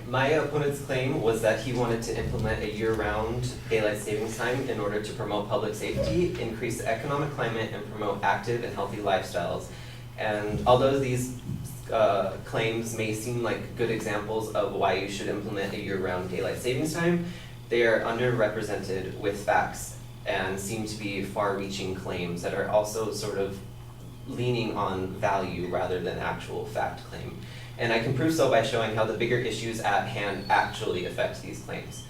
My opponent's claim was that he wanted to implement a year-round daylight savings time in order to promote public safety, increase the economic climate, and promote active and healthy lifestyles. And although these claims may seem like good examples of why you should implement a year-round daylight savings time, they are underrepresented with facts and seem to be far-reaching claims that are also sort of leaning on value rather than actual fact claim. And I can prove so by showing how the bigger issues at hand actually affect these claims.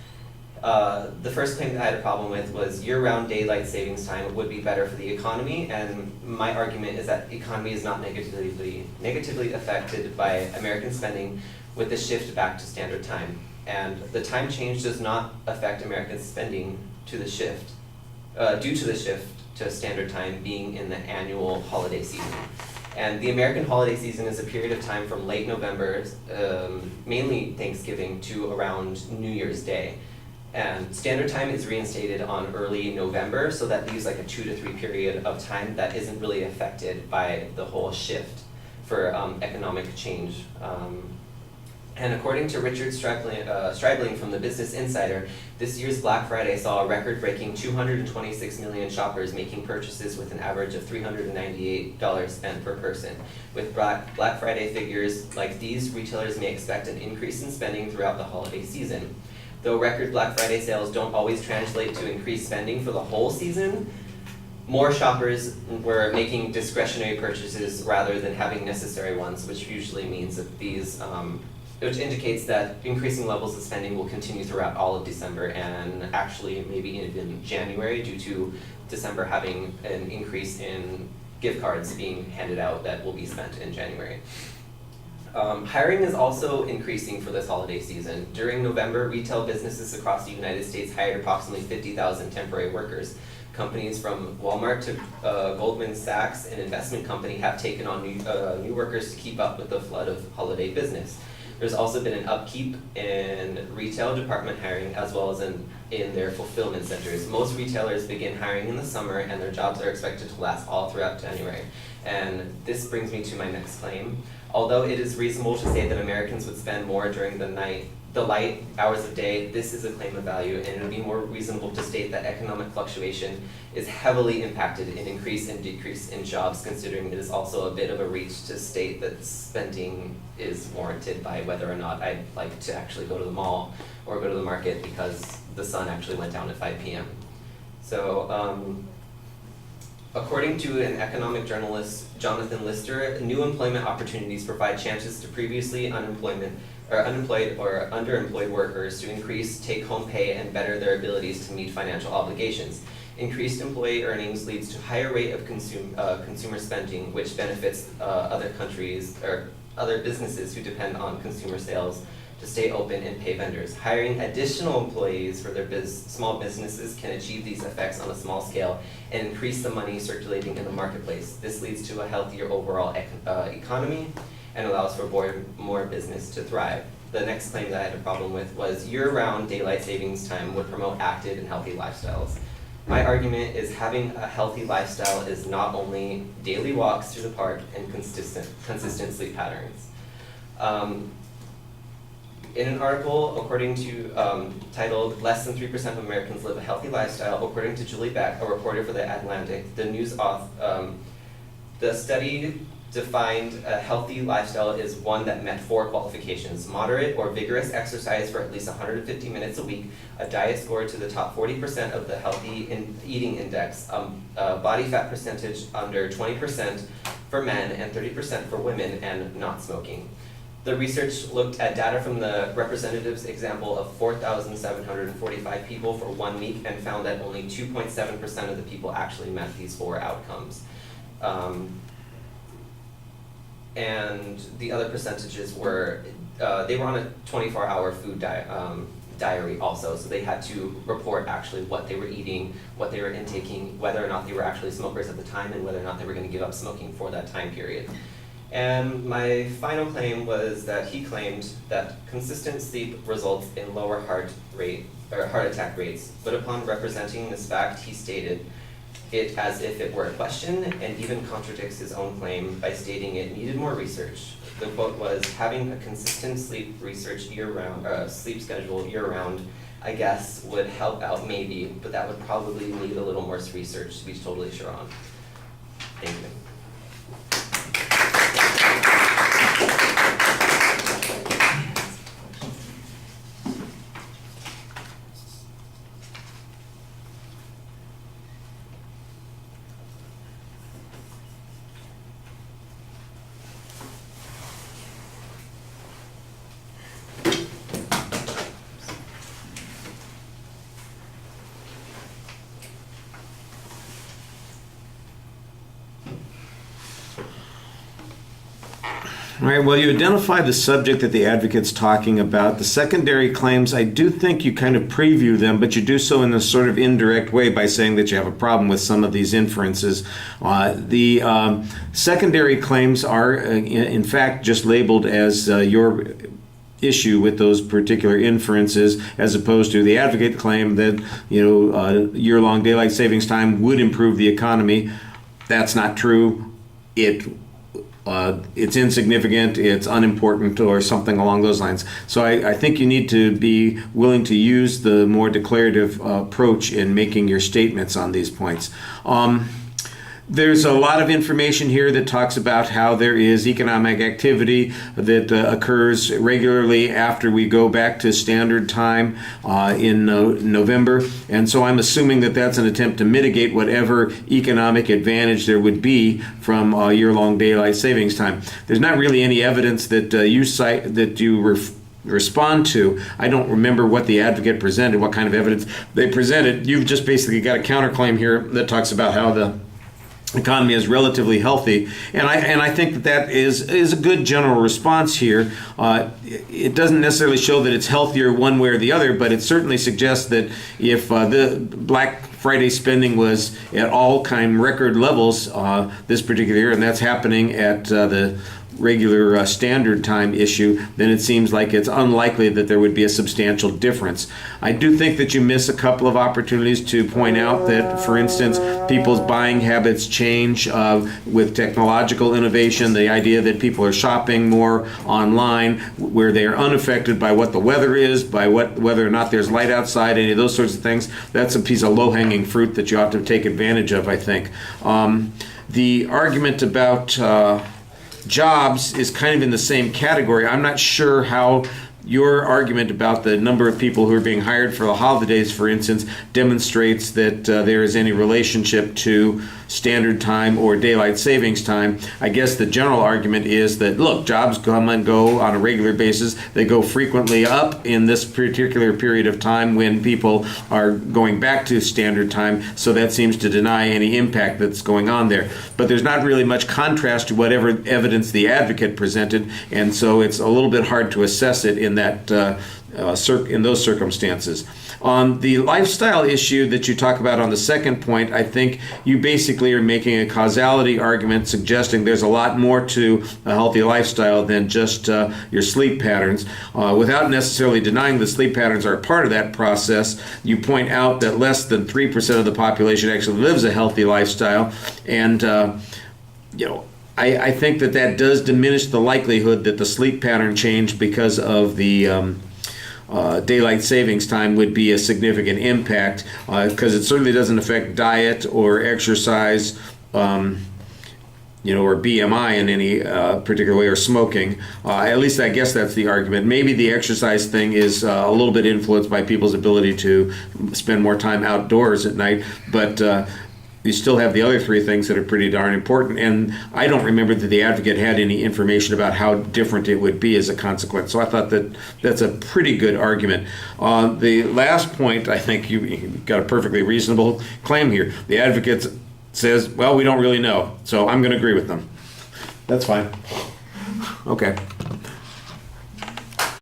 The first claim that I had a problem with was year-round daylight savings time would be better for the economy, and my argument is that the economy is not negatively affected by American spending with the shift back to standard time. And the time change does not affect American spending to the shift, due to the shift to standard time being in the annual holiday season. And the American holiday season is a period of time from late November, mainly Thanksgiving, to around New Year's Day. And standard time is reinstated on early November, so that leaves like a 2 to 3 period of time that isn't really affected by the whole shift for economic change. And according to Richard Stribling from the Business Insider, this year's Black Friday saw a record-breaking 226 million shoppers making purchases with an average of $398 spent per person. With Black Friday figures like these, retailers may expect an increase in spending throughout the holiday season. Though record Black Friday sales don't always translate to increased spending for the whole season, more shoppers were making discretionary purchases rather than having necessary ones, which usually means that these which indicates that increasing levels of spending will continue throughout all of December and actually maybe even January due to December having an increase in gift cards being handed out that will be spent in January. Hiring is also increasing for this holiday season. During November, retail businesses across the United States hired approximately 50,000 temporary workers. Companies from Walmart to Goldman Sachs, an investment company, have taken on new workers to keep up with the flood of holiday business. There's also been an upkeep in retail department hiring as well as in their fulfillment centers. Most retailers begin hiring in the summer and their jobs are expected to last all throughout January. And this brings me to my next claim. Although it is reasonable to say that Americans would spend more during the light hours of day, this is a claim of value, and it would be more reasonable to state that economic fluctuation is heavily impacted in increase and decrease in jobs, considering it is also a bit of a reach to state that spending is warranted by whether or not I'd like to actually go to the mall or go to the market because the sun actually went down at 5 p.m. So, according to an economic journalist, Jonathan Lister, new employment opportunities provide chances to previously unemployed or underemployed workers to increase take-home pay and better their abilities to meet financial obligations. Increased employee earnings leads to higher rate of consumer spending, which benefits other countries or other businesses who depend on consumer sales to stay open and pay vendors. Hiring additional employees for their small businesses can achieve these effects on a small scale and increase the money circulating in the marketplace. This leads to a healthier overall economy and allows for more business to thrive. The next claim that I had a problem with was year-round daylight savings time would promote active and healthy lifestyles. My argument is having a healthy lifestyle is not only daily walks through the park and consistent sleep patterns. In an article titled "Less than 3% of Americans Live a Healthy Lifestyle," according to Julie Beck, a reporter for The Atlantic, the study defined a healthy lifestyle as one that met 4 qualifications: moderate or vigorous exercise for at least 150 minutes a week, a diet scored to the top 40% of the healthy eating index, body fat percentage under 20% for men and 30% for women, and not smoking. The research looked at data from the representatives' example of 4,745 people for 1 week and found that only 2.7% of the people actually met these 4 outcomes. And the other percentages were, they were on a 24-hour food diary also, so they had to report actually what they were eating, what they were intaking, whether or not they were actually smokers at the time, and whether or not they were going to give up smoking for that time period. And my final claim was that he claimed that consistent sleep results in lower heart attack rates, but upon representing this fact, he stated, it as if it were a question and even contradicts his own claim by stating it needed more research. The quote was, having a consistent sleep sleep schedule year-round, I guess, would help out maybe, but that would probably need a little more research to be totally sure on. Thank you. All right, well, you identify the subject that the advocate's talking about. The secondary claims, I do think you kind of preview them, but you do so in a sort of indirect way by saying that you have a problem with some of these inferences. The secondary claims are, in fact, just labeled as your issue with those particular inferences, as opposed to the advocate claim that, year-long daylight savings time would improve the economy. That's not true. It's insignificant, it's unimportant, or something along those lines. So I think you need to be willing to use the more declarative approach in making your statements on these points. There's a lot of information here that talks about how there is economic activity that occurs regularly after we go back to standard time in November. And so I'm assuming that that's an attempt to mitigate whatever economic advantage there would be from year-long daylight savings time. There's not really any evidence that you cite, that you respond to. I don't remember what the advocate presented, what kind of evidence they presented. You've just basically got a counterclaim here that talks about how the economy is relatively healthy, and I think that is a good general response here. It doesn't necessarily show that it's healthier one way or the other, but it certainly suggests that if the Black Friday spending was at all-time record levels this particular year, and that's happening at the regular standard time issue, then it seems like it's unlikely that there would be a substantial difference. I do think that you miss a couple of opportunities to point out that, for instance, people's buying habits change with technological innovation, the idea that people are shopping more online, where they are unaffected by what the weather is, by whether or not there's light outside, any of those sorts of things. That's a piece of low-hanging fruit that you ought to take advantage of, I think. The argument about jobs is kind of in the same category. I'm not sure how your argument about the number of people who are being hired for the holidays, for instance, demonstrates that there is any relationship to standard time or daylight savings time. I guess the general argument is that, look, jobs come and go on a regular basis. They go frequently up in this particular period of time when people are going back to standard time, so that seems to deny any impact that's going on there. But there's not really much contrast to whatever evidence the advocate presented, and so it's a little bit hard to assess it in that in those circumstances. On the lifestyle issue that you talk about on the second point, I think you basically are making a causality argument suggesting there's a lot more to a healthy lifestyle than just your sleep patterns. Without necessarily denying the sleep patterns are a part of that process, you point out that less than 3% of the population actually lives a healthy lifestyle, and I think that does diminish the likelihood that the sleep pattern change because of the daylight savings time would be a significant impact, because it certainly doesn't affect diet or exercise, or BMI in any particular way, or smoking. At least I guess that's the argument. Maybe the exercise thing is a little bit influenced by people's ability to spend more time outdoors at night, but you still have the other three things that are pretty darn important, and I don't remember that the advocate had any information about how different it would be as a consequence. So I thought that that's a pretty good argument. The last point, I think you've got a perfectly reasonable claim here. The advocate says, well, we don't really know, so I'm going to agree with them. That's fine. Okay.